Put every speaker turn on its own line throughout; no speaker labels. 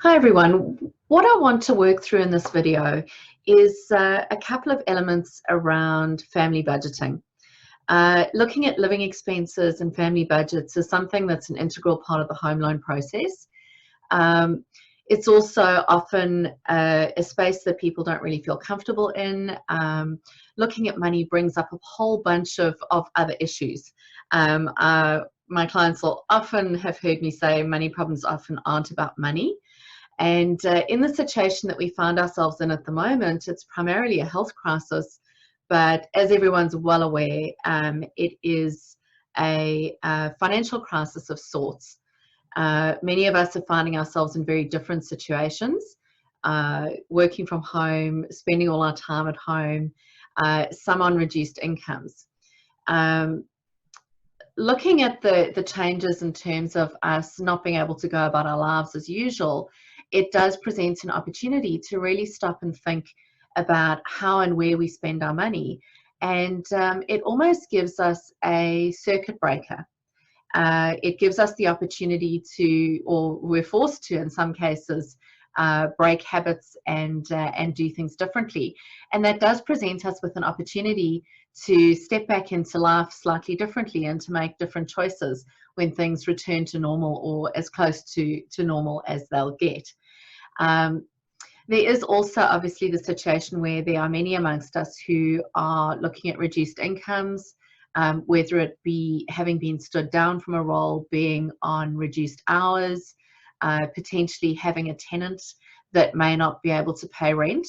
Hi everyone. What I want to work through in this video is a couple of elements around family budgeting. Looking at living expenses and family budgets is something that's an integral part of the home loan process. It's also often a space that people don't really feel comfortable in. Looking at money brings up a whole bunch of other issues. My clients will often have heard me say money problems often aren't about money. And in the situation that we find ourselves in at the moment, it's primarily a health crisis, but as everyone's well aware, it is a financial crisis of sorts. Many of us are finding ourselves in very different situations, working from home, spending all our time at home, some on reduced incomes. Looking at the changes in terms of us not being able to go about our lives as usual, it does present an opportunity to really stop and think about how and where we spend our money. And it almost gives us a circuit breaker. It gives us the opportunity to, or we're forced to in some cases, break habits and do things differently. And that does present us with an opportunity to step back into life slightly differently and to make different choices when things return to normal or as close to normal as they'll get. There is also obviously the situation where there are many amongst us who are looking at reduced incomes, whether it be having been stood down from a role, being on reduced hours, potentially having a tenant that may not be able to pay rent.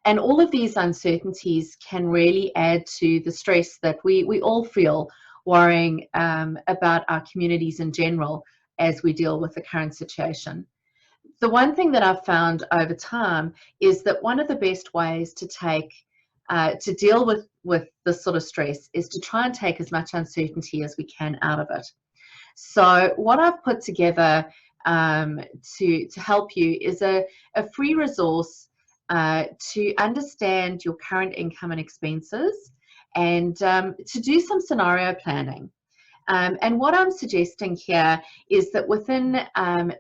And all of these uncertainties can really add to the stress that we all feel worrying about our communities in general as we deal with the current situation. The one thing that I've found over time is that one of the best ways to deal with this sort of stress is to try and take as much uncertainty as we can out of it. So what I've put together to help you is a free resource to understand your current income and expenses and to do some scenario planning. And what I'm suggesting here is that within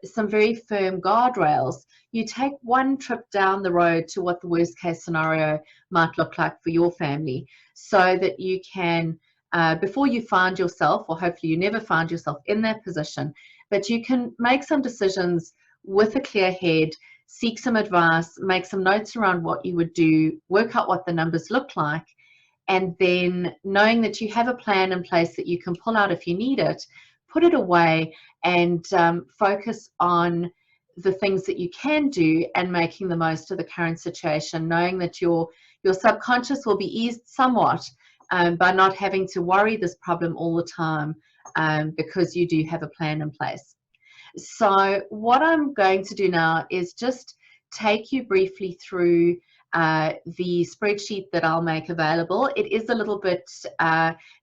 some very firm guardrails, you take one trip down the road to what the worst case scenario might look like for your family, so that you can, before you find yourself, or hopefully you never find yourself in that position, but you can make some decisions with a clear head, seek some advice, make some notes around what you would do, work out what the numbers look like, and then knowing that you have a plan in place that you can pull out if you need it, put it away and focus on the things that you can do and making the most of the current situation, knowing that your subconscious will be eased somewhat by not having to worry this problem all the time because you do have a plan in place. So what I'm going to do now is just take you briefly through the spreadsheet that I'll make available. It is a little bit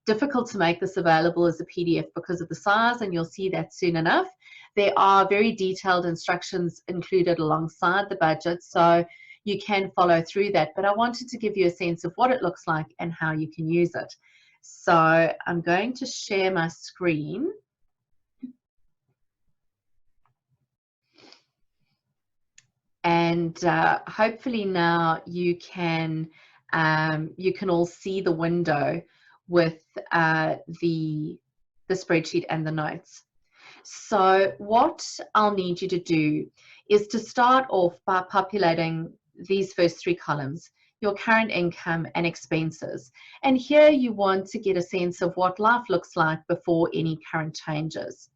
difficult to make this available as a PDF because of the size, and you'll see that soon enough. There are very detailed instructions included alongside the budget, so you can follow through that, but I wanted to give you a sense of what it looks like and how you can use it. So I'm going to share my screen. And hopefully now you can all see the window with the spreadsheet and the notes. So what I'll need you to do is to start off by populating these first three columns, your current income and expenses. And here you want to get a sense of what life looks like before any current changes.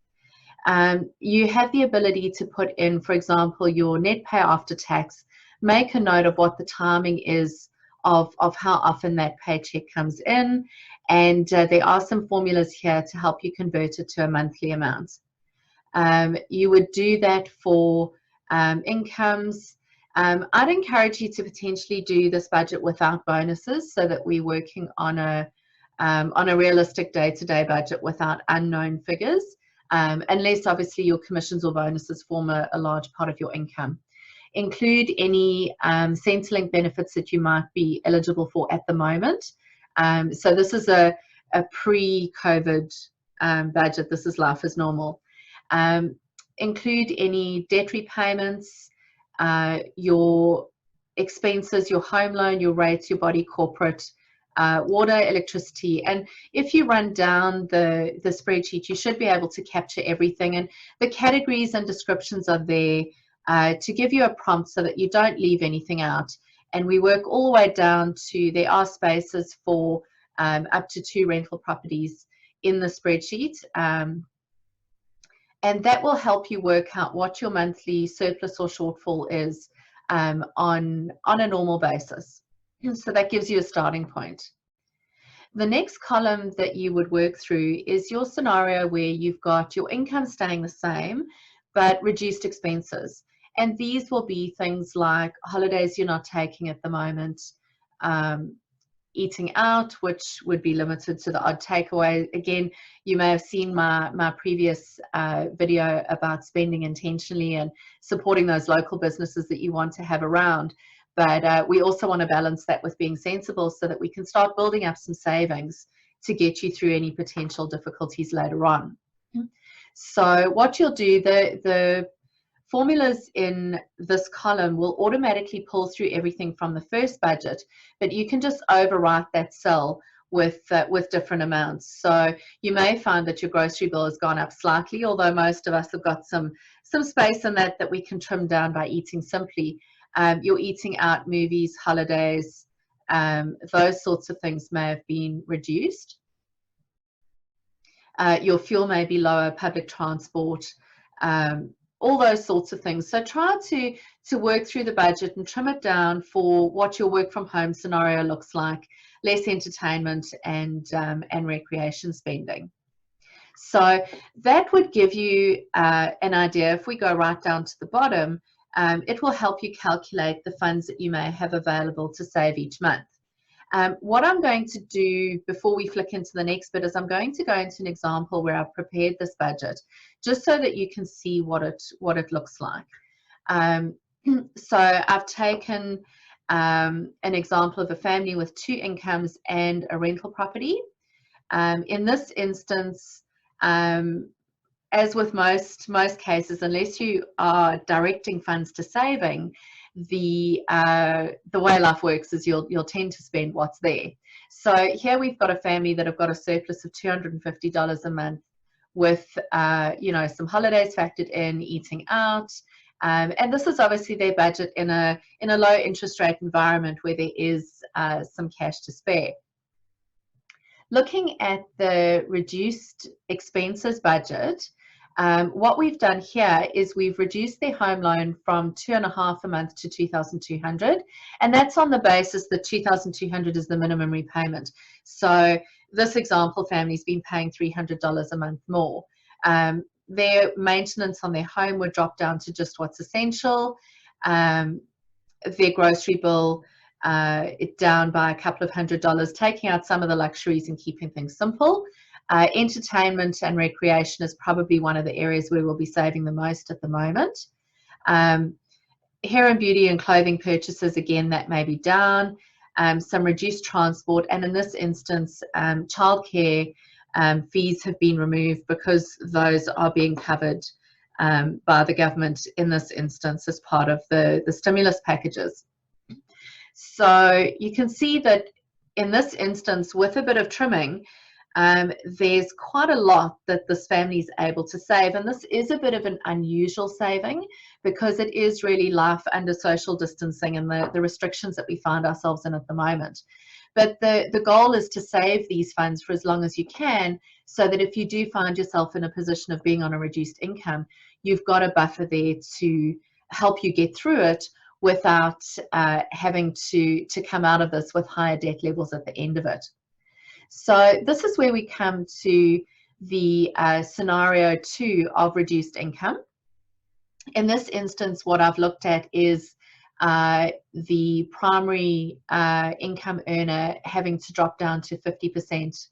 You have the ability to put in, for example, your net pay after tax, make a note of what the timing is of how often that paycheck comes in, and there are some formulas here to help you convert it to a monthly amount. You would do that for incomes. I'd encourage you to potentially do this budget without bonuses so that we're working on a realistic day-to-day budget without unknown figures. Unless obviously your commissions or bonuses form a large part of your income. Include any Centrelink benefits that you might be eligible for at the moment. So this is a pre-COVID budget. This is life as normal. include any debt repayments, your expenses, your home loan, your rates, your body corporate, water, electricity. And if you run down the spreadsheet, you should be able to capture everything. And the categories and descriptions are there to give you a prompt so that you don't leave anything out. And we work all the way down to, there are spaces for up to 2 rental properties in the spreadsheet. And that will help you work out what your monthly surplus or shortfall is on a normal basis. So that gives you a starting point. The next column that you would work through is your scenario where you've got your income staying the same, but reduced expenses. And these will be things like holidays you're not taking at the moment, eating out, which would be limited to the odd takeaway. Again, you may have seen my previous video about spending intentionally and supporting those local businesses that you want to have around. But we also want to balance that with being sensible so that we can start building up some savings to get you through any potential difficulties later on. So what you'll do, the formulas in this column will automatically pull through everything from the first budget, but you can just overwrite that cell with different amounts. So you may find that your grocery bill has gone up slightly, although most of us have got some space in that we can trim down by eating simply. Your eating out, movies, holidays, those sorts of things may have been reduced. Your fuel may be lower, public transport, all those sorts of things. So try to work through the budget and trim it down for what your work from home scenario looks like, less entertainment and recreation spending. So that would give you an idea. If we go right down to the bottom, it will help you calculate the funds that you may have available to save each month. What I'm going to do before we flick into the next bit is I'm going to go into an example where I've prepared this budget just so that you can see what it looks like. So I've taken an example of a family with 2 incomes and a rental property. In this instance, as with most cases, unless you are directing funds to saving, the way life works is you'll tend to spend what's there. So here we've got a family that have got a surplus of $250 a month with some holidays factored in, eating out, and this is obviously their budget in a low interest rate environment where there is some cash to spare. Looking at the reduced expenses budget, what we've done here is we've reduced their home loan from $2.50 a month to $2,200, and that's on the basis that $2,200 is the minimum repayment. So this example family's been paying $300 a month more. Their maintenance on their home would drop down to just what's essential. Their grocery bill it down by a couple of $100, taking out some of the luxuries and keeping things simple. Entertainment and recreation is probably one of the areas where we'll be saving the most at the moment. Hair and beauty and clothing purchases, again, that may be down. Some reduced transport, and in this instance, childcare fees have been removed because those are being covered by the government in this instance as part of the stimulus packages. So you can see that in this instance, with a bit of trimming, there's quite a lot that this family is able to save, and this is a bit of an unusual saving because it is really life under social distancing and the restrictions that we find ourselves in at the moment. But the goal is to save these funds for as long as you can, so that if you do find yourself in a position of being on a reduced income, you've got a buffer there to help you get through it without having to come out of this with higher debt levels at the end of it. So this is where we come to the scenario 2 of reduced income. In this instance, what I've looked at is the primary income earner having to drop down to 50%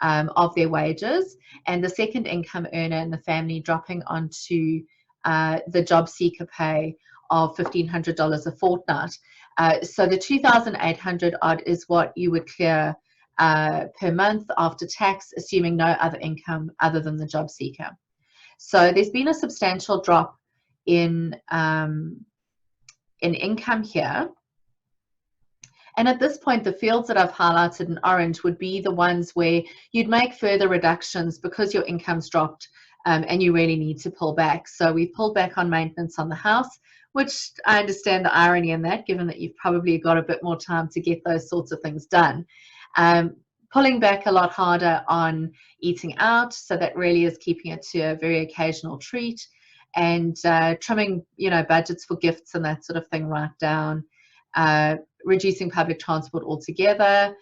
of their wages, and the second income earner in the family dropping onto the job seeker pay of $1,500 a fortnight. So the $2,800 odd is what you would clear per month after tax, assuming no other income other than the job seeker. So there's been a substantial drop in income here. And at this point, the fields that I've highlighted in orange would be the ones where you'd make further reductions because your income's dropped and you really need to pull back. So we've pulled back on maintenance on the house, which I understand the irony in that, given that you've probably got a bit more time to get those sorts of things done. Pulling back a lot harder on eating out, so that really is keeping it to a very occasional treat, and trimming, budgets for gifts and that sort of thing right down. Reducing public transport altogether,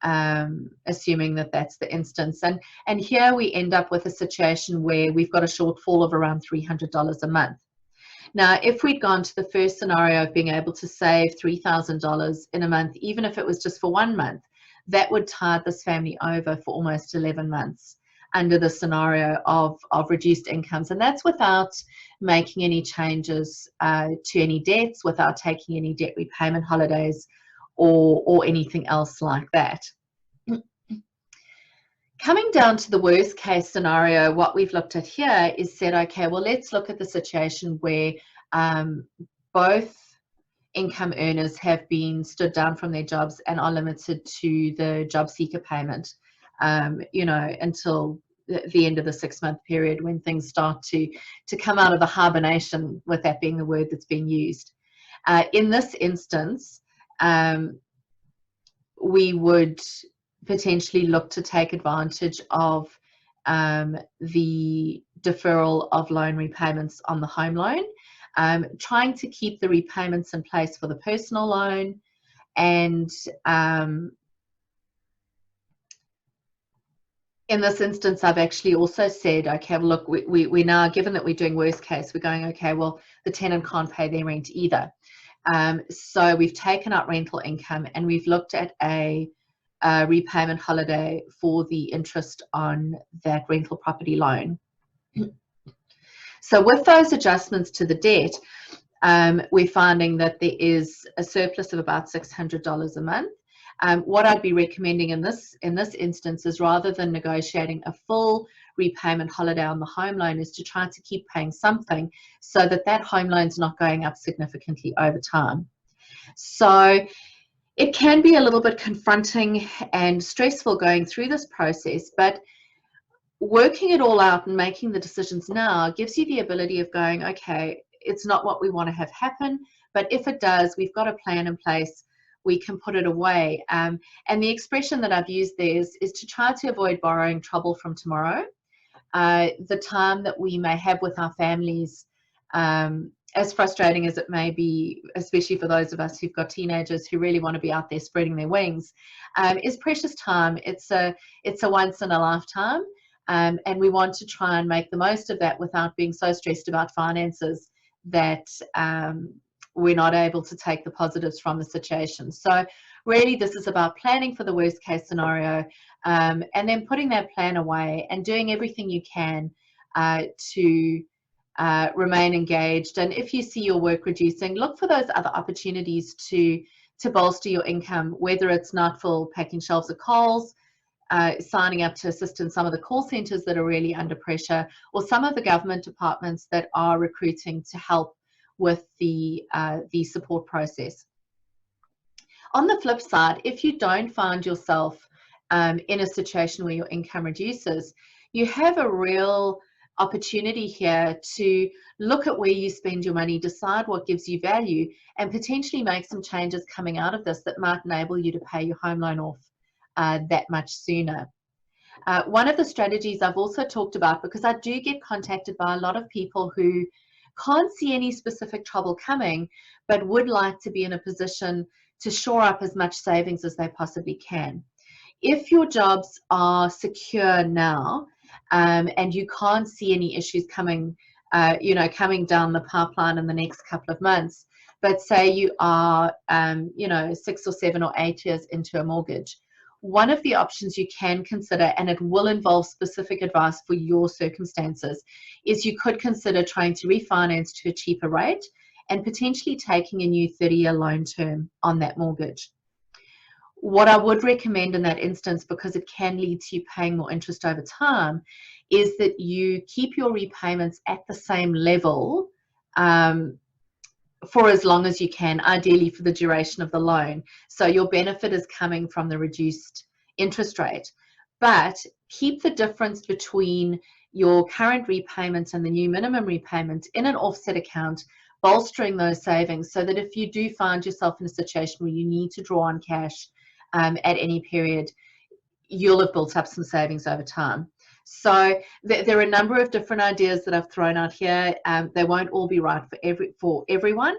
assuming that that's the instance. And here we end up with a situation where we've got a shortfall of around $300 a month. Now, if we'd gone to the first scenario of being able to save $3,000 in a month, even if it was just for 1 month, that would tide this family over for almost 11 months under the scenario of reduced incomes. And that's without making any changes to any debts, without taking any debt repayment holidays or anything else like that. Coming down to the worst case scenario, what we've looked at here is said, okay, well, let's look at the situation where both income earners have been stood down from their jobs and are limited to the job seeker payment, until the end of the 6-month period, when things start to come out of the hibernation, with that being the word that's being used. In this instance, we would potentially look to take advantage of the deferral of loan repayments on the home loan, trying to keep the repayments in place for the personal loan, and in this instance, I've actually also said, okay, well, look, we now, given that we're doing worst case, we're going, okay, well, the tenant can't pay their rent either. So we've taken out rental income and we've looked at a repayment holiday for the interest on that rental property loan. So with those adjustments to the debt, we're finding that there is a surplus of about $600 a month. What I'd be recommending in this instance is, rather than negotiating a full repayment holiday on the home loan, is to try to keep paying something so that that home loan's not going up significantly over time. So it can be a little bit confronting and stressful going through this process, but working it all out and making the decisions now gives you the ability of going, okay, it's not what we want to have happen, but if it does, we've got a plan in place. We can put it away. And the expression that I've used there is to try to avoid borrowing trouble from tomorrow. The time that we may have with our families, as frustrating as it may be, especially for those of us who've got teenagers who really want to be out there spreading their wings, is precious time. It's a once in a lifetime, and we want to try and make the most of that without being so stressed about finances that we're not able to take the positives from the situation. So really, this is about planning for the worst case scenario, and then putting that plan away and doing everything you can to remain engaged. And if you see your work reducing, look for those other opportunities to bolster your income, whether it's Nightfall packing shelves of Coles, signing up to assist in some of the call centres that are really under pressure, or some of the government departments that are recruiting to help with the support process. On the flip side, if you don't find yourself in a situation where your income reduces, you have a real opportunity here to look at where you spend your money, decide what gives you value, and potentially make some changes coming out of this that might enable you to pay your home loan off that much sooner. One of the strategies I've also talked about, because I do get contacted by a lot of people who can't see any specific trouble coming, but would like to be in a position to shore up as much savings as they possibly can. If your jobs are secure now, and you can't see any issues coming, coming down the pipeline in the next couple of months, but say you are, 6 or 7 or 8 years into a mortgage, one of the options you can consider, and it will involve specific advice for your circumstances, is you could consider trying to refinance to a cheaper rate and potentially taking a new 30-year loan term on that mortgage. What I would recommend in that instance, because it can lead to you paying more interest over time, is that you keep your repayments at the same level for as long as you can, ideally for the duration of the loan. So your benefit is coming from the reduced interest rate. But keep the difference between your current repayments and the new minimum repayment in an offset account, bolstering those savings so that if you do find yourself in a situation where you need to draw on cash at any period, you'll have built up some savings over time. So there are a number of different ideas that I've thrown out here. They won't all be right for everyone,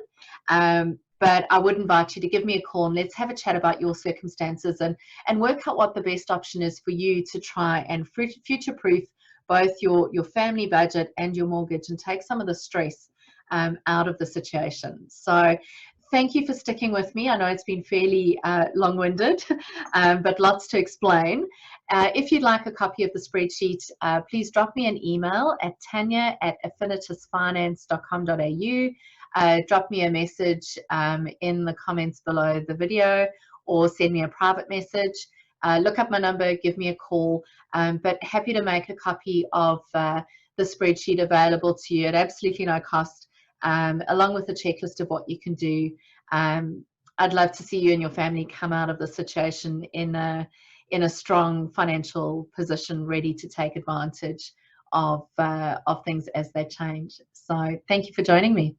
but I would invite you to give me a call and let's have a chat about your circumstances and work out what the best option is for you to try and future-proof both your family budget and your mortgage and take some of the stress out of the situation. So thank you for sticking with me. I know it's been fairly long-winded, but lots to explain. If you'd like a copy of the spreadsheet, please drop me an email at tanya@affinitusfinance.com.au. Drop me a message in the comments below the video or send me a private message. Look up my number, give me a call, but happy to make a copy of the spreadsheet available to you at absolutely no cost. Along with a checklist of what you can do. I'd love to see you and your family come out of the situation in a strong financial position, ready to take advantage of things as they change. So thank you for joining me.